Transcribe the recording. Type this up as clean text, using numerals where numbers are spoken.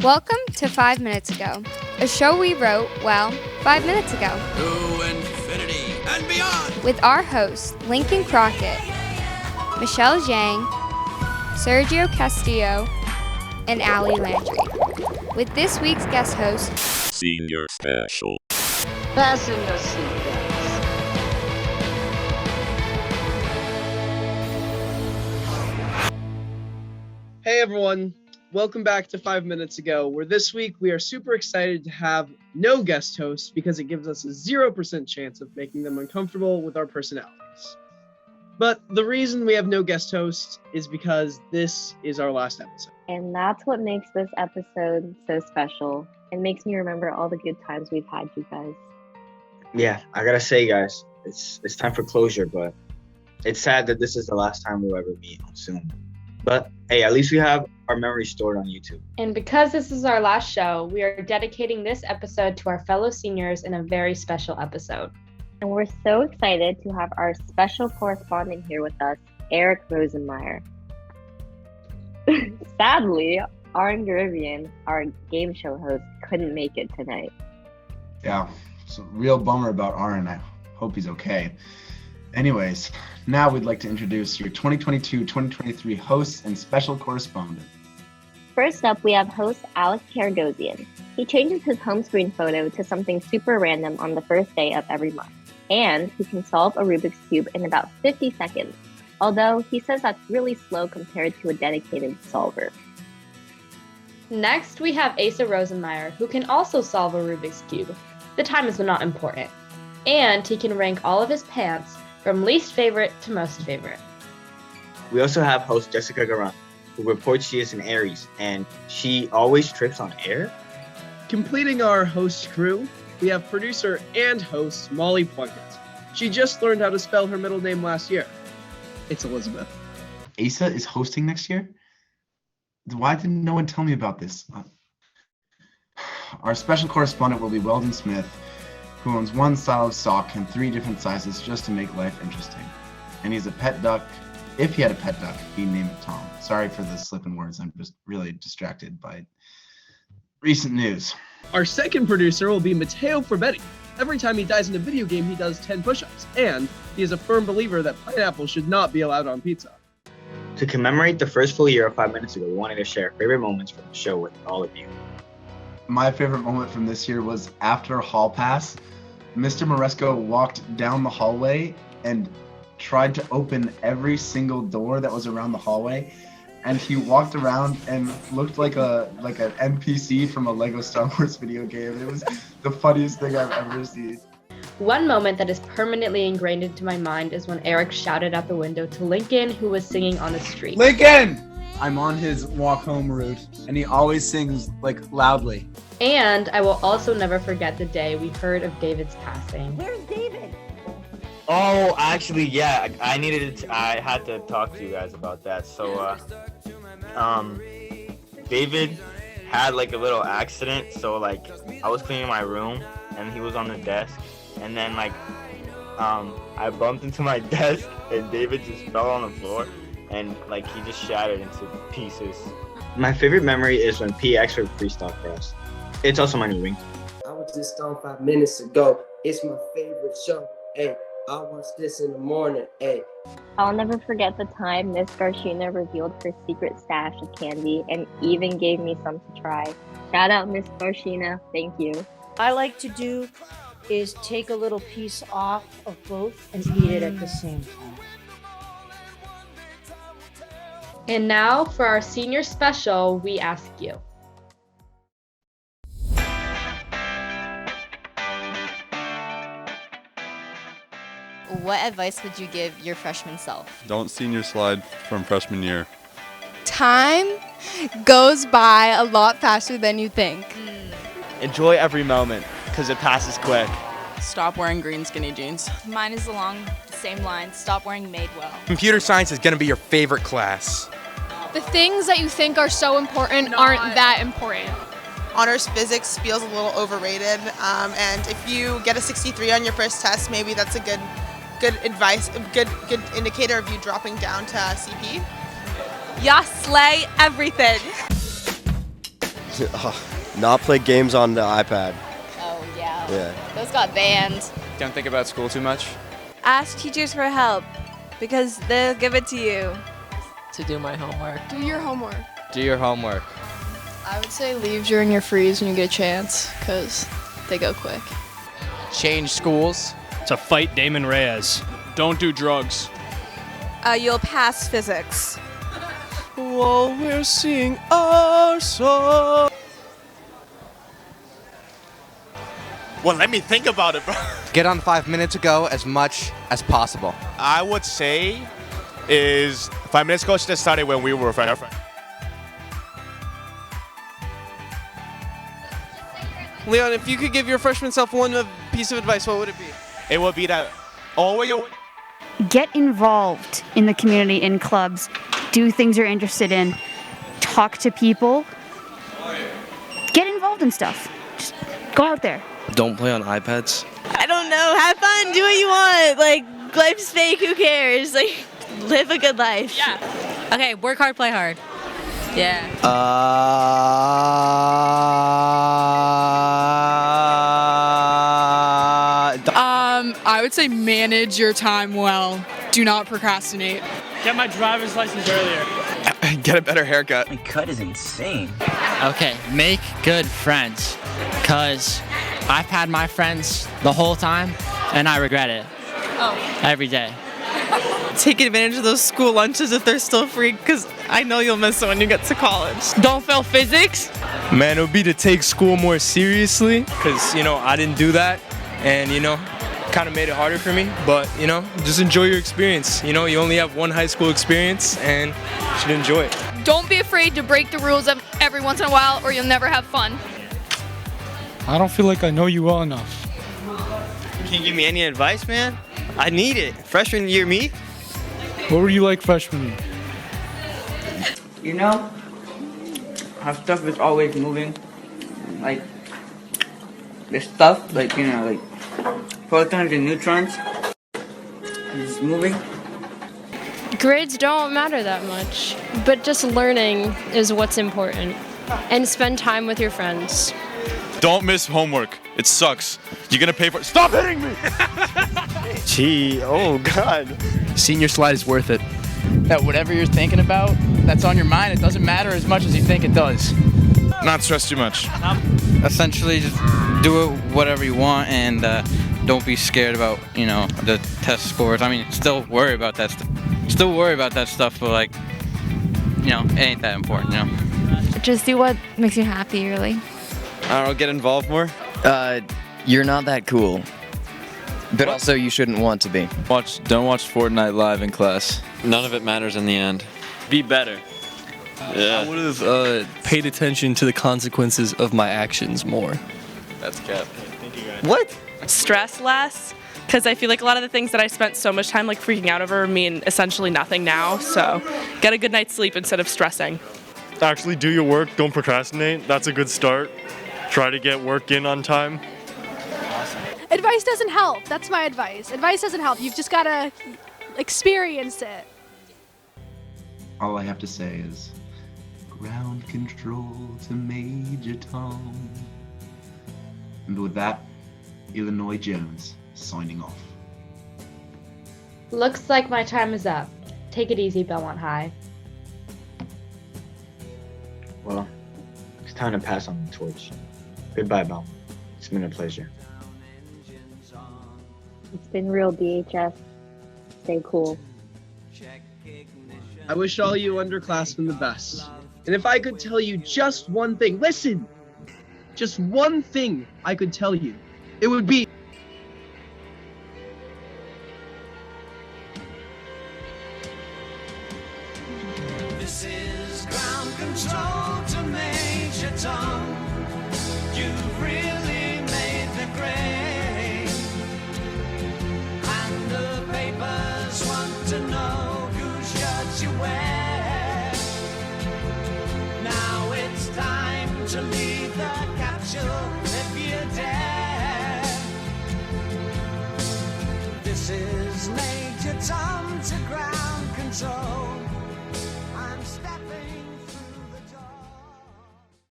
Welcome to 5 Minutes Ago, a show we wrote, 5 minutes ago. To infinity and beyond! With our hosts, Lincoln Crockett, Michelle Zhang, Sergio Castillo, and Allie Landry. With this week's guest host, Senior Special. Fasten your seatbelts. Hey everyone, welcome back to 5 Minutes Ago, where this week we are super excited to have no guest hosts because it gives us a 0% chance of making them uncomfortable with our personalities. But the reason we have no guest hosts is because this is our last episode. And that's what makes this episode so special. It makes me remember all the good times we've had, you guys. Yeah, I gotta say, guys, it's time for closure, but it's sad that this is the last time we'll ever meet on Zoom. But hey, at least we have our memories stored on YouTube. And because this is our last show, we are dedicating this episode to our fellow seniors in a very special episode. And we're so excited to have our special correspondent here with us, Eric Rosenmeyer. Sadly, Aaron Garivian, our game show host, couldn't make it tonight. Yeah, it's a real bummer about Aaron. I hope he's okay. Anyways, now we'd like to introduce your 2022-2023 hosts and special correspondent. First up, we have host Alex Karagosian. He changes his home screen photo to something super random on the first day of every month. And he can solve a Rubik's Cube in about 50 seconds, although he says that's really slow compared to a dedicated solver. Next, we have Asa Rosenmeyer, who can also solve a Rubik's Cube. The time is not important. And he can rank all of his pants from least favorite to most favorite. We also have host Jessica Garan, who reports she is an Aries, and she always trips on air. Completing our host crew, we have producer and host Molly Plunkett. She just learned how to spell her middle name last year. It's Elizabeth. Asa is hosting next year? Why didn't no one tell me about this? Our special correspondent will be Weldon Smith, who owns one style of sock in 3 different sizes just to make life interesting. And he's a pet duck. If he had a pet duck, he'd name it Tom. Sorry for the slipping words. I'm just really distracted by recent news. Our second producer will be Matteo Forbetti. Every time he dies in a video game, he does 10 push-ups. And he is a firm believer that pineapple should not be allowed on pizza. To commemorate the first full year of 5 Minutes Ago, we wanted to share favorite moments from the show with all of you. My favorite moment from this year was after Hall Pass. Mr. Moresco walked down the hallway and tried to open every single door that was around the hallway, and he walked around and looked like an NPC from a Lego Star Wars video game. It was the funniest thing I've ever seen. One moment that is permanently ingrained into my mind is when Eric shouted out the window to Lincoln, who was singing on the street. Lincoln! I'm on his walk home route, and he always sings loudly. And I will also never forget the day we heard of David's passing. Where's David? Oh, actually, yeah, I had to talk to you guys about that. So, David had a little accident. So I was cleaning my room and he was on the desk, and then I bumped into my desk and David just fell on the floor and he just shattered into pieces. My favorite memory is when PX heard freestyle for us. It's also my new ring. I was just on 5 minutes ago. It's my favorite show. Hey, I watch this in the morning. Hey. I'll never forget the time Miss Garshina revealed her secret stash of candy and even gave me some to try. Shout out Miss Garshina. Thank you. I like to do is take a little piece off of both and eat it at the same time. And now for our senior special, we ask you. What advice would you give your freshman self? Don't senior slide from freshman year. Time goes by a lot faster than you think. Enjoy every moment, because it passes quick. Stop wearing green skinny jeans. Mine is along the same line. Stop wearing Madewell. Computer science is going to be your favorite class. The things that you think are so important aren't that important. Honors physics feels a little overrated, and if you get a 63 on your first test, maybe that's a good advice, a good indicator of you dropping down to CP. Ya slay everything. Not play games on the iPad. Oh, yeah. Yeah. Those got banned. Don't think about school too much. Ask teachers for help because they'll give it to you. To do my homework. Do your homework. Do your homework. I would say leave during your freeze when you get a chance, because they go quick. Change schools. To fight Damon Reyes. Don't do drugs. You'll pass physics. While we're seeing our song. Well, let me think about it, bro. Get on 5 minutes ago as much as possible. I would say is 5 minutes ago should have started when we were friends. Leon, if you could give your freshman self one piece of advice, what would it be? It would be that always get involved in the community, in clubs, do things you're interested in, talk to people, get involved in stuff. Just go out there. Don't play on iPads. I don't know. Have fun. Do what you want. Like, life's fake. Who cares? Like, live a good life. Yeah. Okay, work hard, play hard. Yeah. I would say manage your time well. Do not procrastinate. Get my driver's license earlier. Get a better haircut. My cut is insane. Okay, make good friends. Because I've had my friends the whole time, and I regret it. Oh. Every day. Take advantage of those school lunches if they're still free, because I know you'll miss it when you get to college. Don't fail physics. Man, it would be to take school more seriously, because, I didn't do that, and, kind of made it harder for me, but, just enjoy your experience. You only have one high school experience, and you should enjoy it. Don't be afraid to break the rules every once in a while, or you'll never have fun. I don't feel like I know you well enough. Can you give me any advice, man? I need it. Freshman year me? What were you like freshman year? How stuff is always moving. Like, the stuff, like protons and neutrons is moving. Grades don't matter that much, but just learning is what's important. And spend time with your friends. Don't miss homework. It sucks. You're gonna pay for it. Stop hitting me! Gee, oh God. Senior slide is worth it. That whatever you're thinking about, that's on your mind, it doesn't matter as much as you think it does. Not stress too much. Essentially, just do it whatever you want and don't be scared about, the test scores. I mean, still worry about that stuff, but it ain't that important, Just do what makes you happy, really. I don't know, get involved more. You're not that cool. But also you shouldn't want to be. Don't watch Fortnite live in class. None of it matters in the end. Be better. Yeah. I would have paid attention to the consequences of my actions more. That's cap. What? Stress less, because I feel like a lot of the things that I spent so much time freaking out over mean essentially nothing now. So get a good night's sleep instead of stressing. Actually do your work. Don't procrastinate. That's a good start. Try to get work in on time. Advice doesn't help. That's my advice. Advice doesn't help. You've just got to experience it. All I have to say is ground control to Major Tom. And with that, Illinois Jones signing off. Looks like my time is up. Take it easy, Belmont High. Well, it's time to pass on the torch. Goodbye, Belmont. It's been a pleasure. It's been real, BHS. Stay cool. I wish all you underclassmen the best. And if I could tell you just one thing, listen! Just one thing I could tell you, it would be This is ground control to Major Tom. You've really made the grade. And the papers want to know whose shirts you wear. Now it's time to leave.